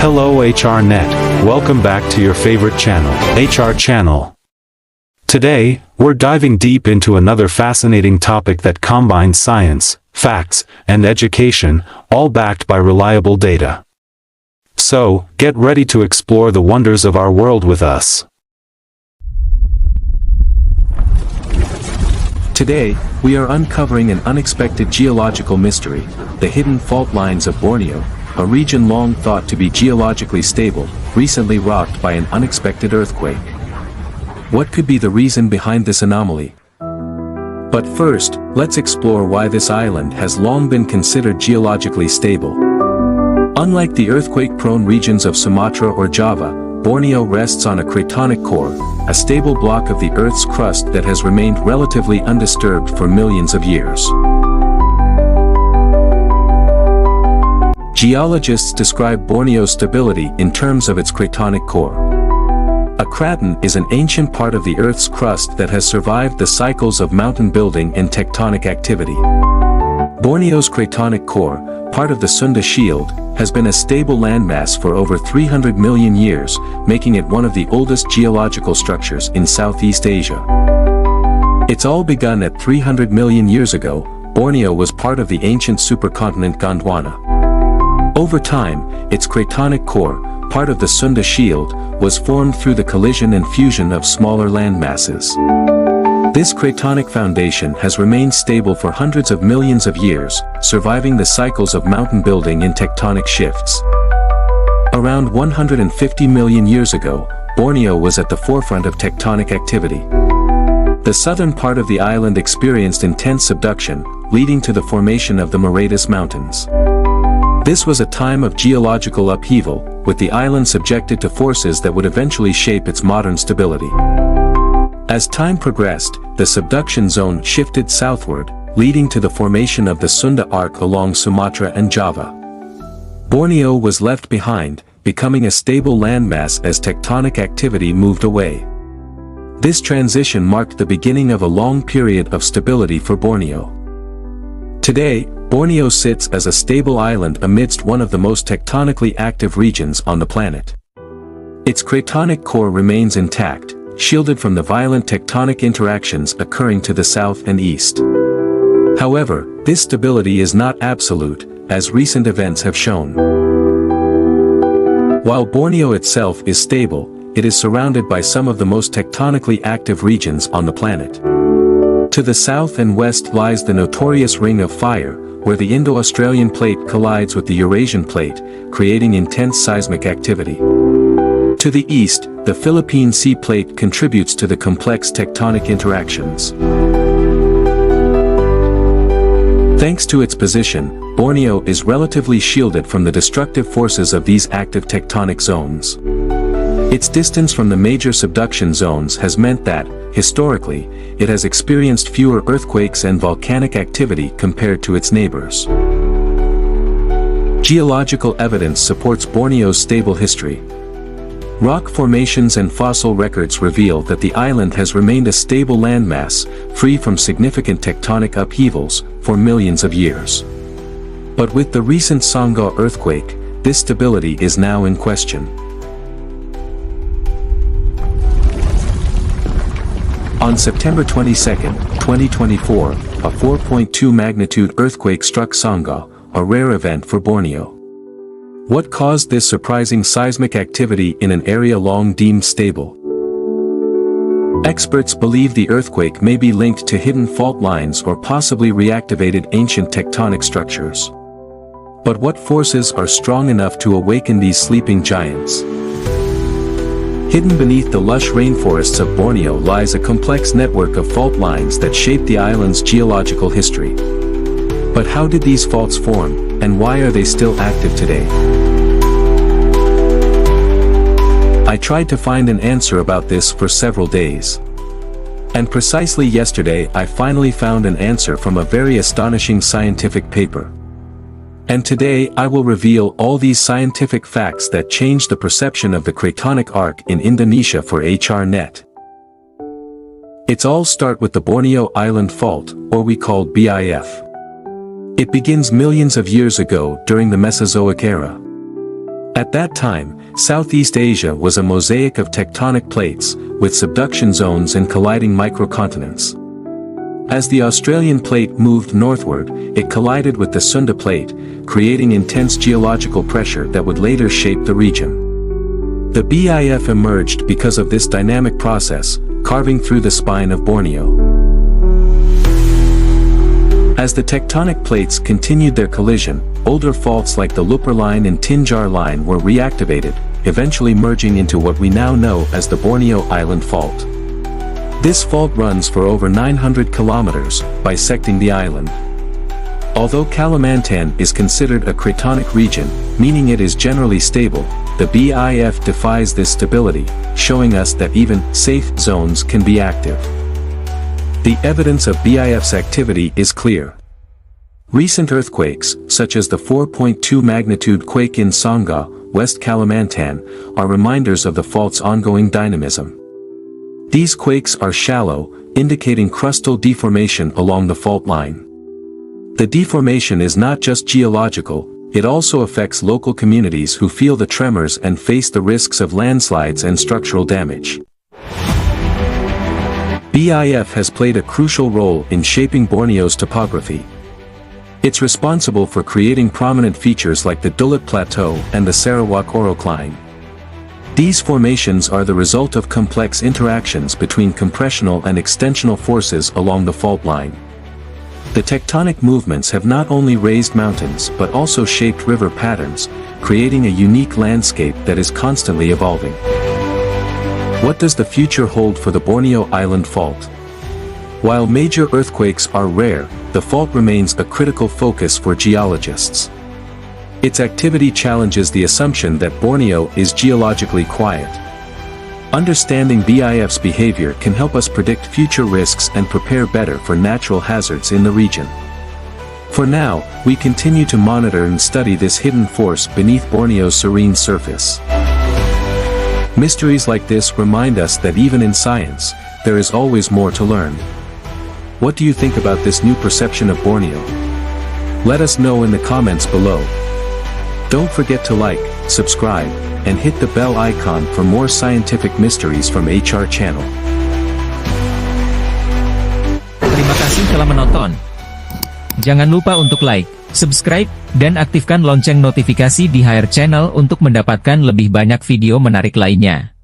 Hello HRNet, welcome back to your favorite channel, HR Channel. Today, we're diving deep into another fascinating topic that combines science, facts, and education, all backed by reliable data. So, get ready to explore the wonders of our world with us. Today, we are uncovering an unexpected geological mystery, the hidden fault lines of Borneo, a region long thought to be geologically stable, recently rocked by an unexpected earthquake. What could be the reason behind this anomaly? But first, let's explore why this island has long been considered geologically stable. Unlike the earthquake-prone regions of Sumatra or Java, Borneo rests on a cratonic core, a stable block of the Earth's crust that has remained relatively undisturbed for millions of years. Geologists describe Borneo's stability in terms of its cratonic core. A craton is an ancient part of the Earth's crust that has survived the cycles of mountain building and tectonic activity. Borneo's cratonic core, part of the Sunda Shield, has been a stable landmass for over 300 million years, making it one of the oldest geological structures in Southeast Asia. It's all begun at 300 million years ago. Borneo was part of the ancient supercontinent Gondwana. Over time, its cratonic core, part of the Sunda Shield, was formed through the collision and fusion of smaller land masses. This cratonic foundation has remained stable for hundreds of millions of years, surviving the cycles of mountain building and tectonic shifts. Around 150 million years ago, Borneo was at the forefront of tectonic activity. The southern part of the island experienced intense subduction, leading to the formation of the Moretus Mountains. This was a time of geological upheaval, with the island subjected to forces that would eventually shape its modern stability. As time progressed, the subduction zone shifted southward, leading to the formation of the Sunda Arc along Sumatra and Java. Borneo was left behind, becoming a stable landmass as tectonic activity moved away. This transition marked the beginning of a long period of stability for Borneo. Today, Borneo sits as a stable island amidst one of the most tectonically active regions on the planet. Its cratonic core remains intact, shielded from the violent tectonic interactions occurring to the south and east. However, this stability is not absolute, as recent events have shown. While Borneo itself is stable, it is surrounded by some of the most tectonically active regions on the planet. To the south and west lies the notorious Ring of Fire, where the Indo-Australian plate collides with the Eurasian plate, creating intense seismic activity. To the east, the Philippine Sea Plate contributes to the complex tectonic interactions. Thanks to its position, Borneo is relatively shielded from the destructive forces of these active tectonic zones. Its distance from the major subduction zones has meant that, historically, it has experienced fewer earthquakes and volcanic activity compared to its neighbors. Geological evidence supports Borneo's stable history. Rock formations and fossil records reveal that the island has remained a stable landmass, free from significant tectonic upheavals, for millions of years. But with the recent Sanggau earthquake, this stability is now in question. On September 22, 2024, a 4.2 magnitude earthquake struck Sanggau, a rare event for Borneo. What caused this surprising seismic activity in an area long deemed stable? Experts believe the earthquake may be linked to hidden fault lines or possibly reactivated ancient tectonic structures. But what forces are strong enough to awaken these sleeping giants? Hidden beneath the lush rainforests of Borneo lies a complex network of fault lines that shape the island's geological history. But how did these faults form, and why are they still active today? I tried to find an answer about this for several days. And precisely yesterday I finally found an answer from a very astonishing scientific paper. And today I will reveal all these scientific facts that changed the perception of the cratonic arc in Indonesia for HRNet. It's all start with the Borneo Island Fault, or we call BIF. It begins millions of years ago during the Mesozoic era. At that time, Southeast Asia was a mosaic of tectonic plates, with subduction zones and colliding microcontinents. As the Australian plate moved northward, it collided with the Sunda plate, creating intense geological pressure that would later shape the region. The BIF emerged because of this dynamic process, carving through the spine of Borneo. As the tectonic plates continued their collision, older faults like the Lupar Line and Tinjar Line were reactivated, eventually merging into what we now know as the Borneo Island Fault. This fault runs for over 900 kilometers, bisecting the island. Although Kalimantan is considered a cratonic region, meaning it is generally stable, the BIF defies this stability, showing us that even safe zones can be active. The evidence of BIF's activity is clear. Recent earthquakes, such as the 4.2 magnitude quake in Sanggau, West Kalimantan, are reminders of the fault's ongoing dynamism. These quakes are shallow, indicating crustal deformation along the fault line. The deformation is not just geological, it also affects local communities who feel the tremors and face the risks of landslides and structural damage. BIF has played a crucial role in shaping Borneo's topography. It's responsible for creating prominent features like the Dulit Plateau and the Sarawak Orocline. These formations are the result of complex interactions between compressional and extensional forces along the fault line. The tectonic movements have not only raised mountains but also shaped river patterns, creating a unique landscape that is constantly evolving. What does the future hold for the Borneo Island Fault? While major earthquakes are rare, the fault remains a critical focus for geologists. Its activity challenges the assumption that Borneo is geologically quiet. Understanding BIF's behavior can help us predict future risks and prepare better for natural hazards in the region. For now, we continue to monitor and study this hidden force beneath Borneo's serene surface. Mysteries like this remind us that even in science, there is always more to learn. What do you think about this new perception of Borneo? Let us know in the comments below. Don't forget to like, subscribe, and hit the bell icon for more scientific mysteries from HR Channel. Terima kasih telah menonton. Jangan lupa untuk like, subscribe, dan aktifkan lonceng notifikasi di HR Channel untuk mendapatkan lebih banyak video menarik lainnya.